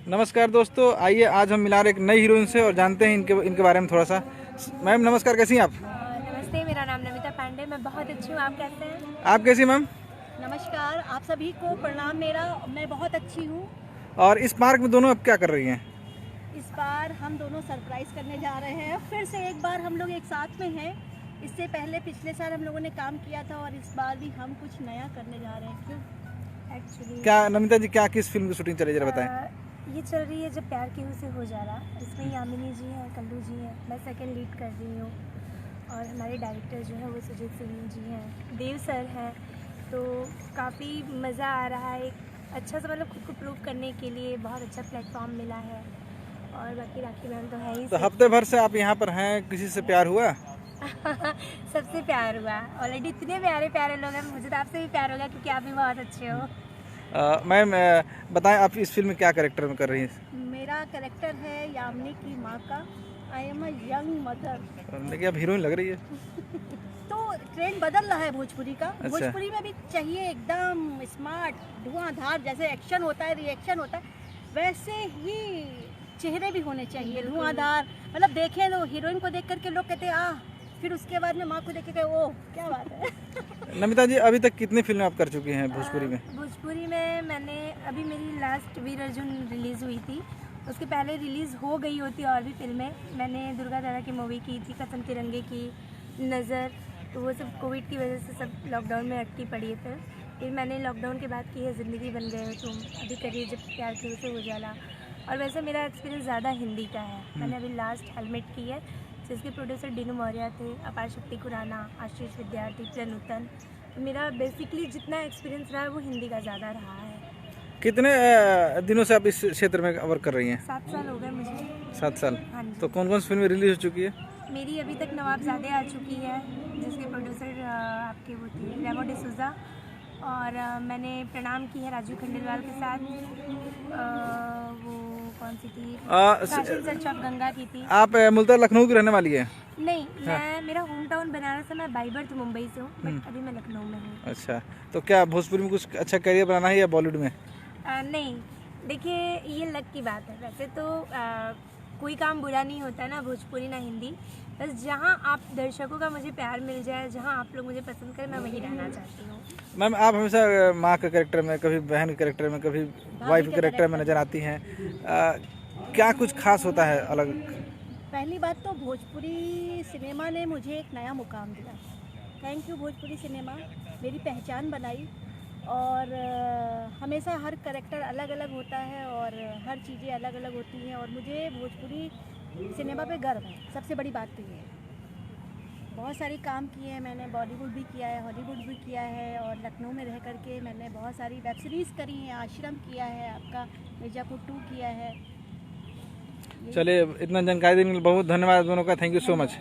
नमस्कार दोस्तों, आइए आज हम मिला रहे एक नई हीरोइन से और जानते हैं इनके बारे में थोड़ा सा। मैम नमस्कार, कैसी हैं आप? नमस्ते, मेरा नाम नमिता पांडे, मैं बहुत अच्छी हूँ। आप कैसे हैं? आप कैसी मैम? नमस्कार, आप सभी को प्रणाम मेरा। मैं बहुत अच्छी हूँ। और इस पार्क में दोनों अब क्या कर रही हैं? इस बार हम दोनों सरप्राइज करने जा रहे हैं। फिर से एक बार हम लोग एक साथ में हैं। इससे पहले पिछले साल हम लोगों ने काम किया था और इस बार भी हम कुछ नया करने जा रहे हैं। क्यों एक्चुअली क्या नमिता जी, क्या किस फिल्म की शूटिंग चल रही है, जरा बताएं। ये चल रही है जब प्यार केहू से हो जा रहा। इसमें यामिनी जी हैं, कल्लू जी हैं, मैं सेकंड लीड कर रही हूँ और हमारे डायरेक्टर जो है वो सुजीत सिंह जी हैं, देव सर हैं। तो काफ़ी मज़ा आ रहा है। एक अच्छा सा मतलब खुद को प्रूव करने के लिए बहुत अच्छा प्लेटफॉर्म मिला है। और बाकी राखी बहन तो है ही। तो हफ्ते भर से आप यहाँ पर हैं, किसी से प्यार हुआ? सबसे प्यार हुआ। ऑलरेडी इतने प्यारे प्यारे लोग हैं, मुझे तो आपसे भी प्यार होगा क्योंकि आप भी बहुत अच्छे हो। मैम बताएं, आप इस फिल्म में क्या कैरेक्टर में कर रही हैं? मेरा कैरेक्टर है यामिनी की माँ का। I am a young mother. देखिए, आप हीरोइन लग रही है। तो ट्रेंड बदल रहा है भोजपुरी का। अच्छा। भोजपुरी में भी चाहिए एकदम स्मार्ट, धुआंधार। जैसे एक्शन होता है, रिएक्शन होता है, वैसे ही चेहरे भी होने चाहिए धुआंधार। मतलब देखें तो हीरोइन को देख करके लोग कहते हैं फिर उसके बाद में माँ को देख के ओ क्या बात है। नमिता जी, अभी तक कितनी फिल्में आप कर चुकी हैं भोजपुरी में? भोजपुरी में मैंने अभी मेरी लास्ट वीर अर्जुन रिलीज़ हुई थी। उसके पहले रिलीज़ हो गई होती और भी फिल्में। मैंने दुर्गा दादा की मूवी की थी, कसम तिरंगे की, नज़र। तो वो सब कोविड की वजह से सब लॉकडाउन में अटकी पड़ी है। फिर मैंने लॉकडाउन के बाद की है ज़िंदगी बन गए तुम, अभी करिए जब प्यार के से हो जाला। और वैसे मेरा एक्सपीरियंस ज़्यादा हिंदी का है। मैंने अभी लास्ट हेलमेट की है, जिसके प्रोड्यूसर डीनू मौर्य थे, अपार शक्ति खुराना, आशीष विद्यार्थी, प्रनूतन। तो मेरा बेसिकली जितना एक्सपीरियंस रहा है वो हिंदी का ज़्यादा रहा है। कितने दिनों से आप इस क्षेत्र में वर्क कर रही हैं? 7 साल हो गए मुझे। 7 साल। हाँ जी। तो कौन कौन सी फिल्में रिलीज हो चुकी है? मेरी अभी तक नवाबजादे आ चुकी है, जिसके प्रोड्यूसर आपके वो थे रेमो डिसूजा। और मैंने प्रणाम की है राजू खंडेलवाल के साथ। वो कौन सी थी, काशिल सर्च ऑफ गंगा की थी। आप मूलतः लखनऊ की रहने वाली है? नहीं, मैं मेरा होम टाउन बनारस है। मैं बाई बर्थ मुंबई से हूँ, बट अभी मैं लखनऊ में हूँ। अच्छा, तो क्या भोजपुरी में कुछ अच्छा करियर बनाना है या बॉलीवुड में? नहीं, देखिए ये लक की बात है। वैसे तो कोई काम बुरा नहीं होता ना, भोजपुरी ना हिंदी। बस जहाँ आप दर्शकों का मुझे प्यार मिल जाए, जहाँ आप लोग मुझे पसंद करें, मैं वहीं रहना चाहती हूँ। मैम, आप हमेशा माँ के कैरेक्टर में, कभी बहन के कैरेक्टर में, कभी वाइफ के कैरेक्टर में नजर आती हैं। क्या कुछ खास होता है अलग? पहली बात तो भोजपुरी सिनेमा ने मुझे एक नया मुकाम दिया। थैंक यू भोजपुरी सिनेमा, मेरी पहचान बनाई। और हमेशा हर कैरेक्टर अलग अलग होता है और हर चीज़ें अलग अलग होती हैं। और मुझे भोजपुरी सिनेमा पे गर्व है। सबसे बड़ी बात तो ये है। बहुत सारी काम किए हैं मैंने, बॉलीवुड भी किया है, हॉलीवुड भी किया है, और लखनऊ में रह करके मैंने बहुत सारी वेब सीरीज़ करी हैं। आश्रम किया है, आपका मिर्ज़ापुर 2 किया है। चलिए, इतना जानकारी देने के लिए बहुत धन्यवाद दोनों का। Thank you so much.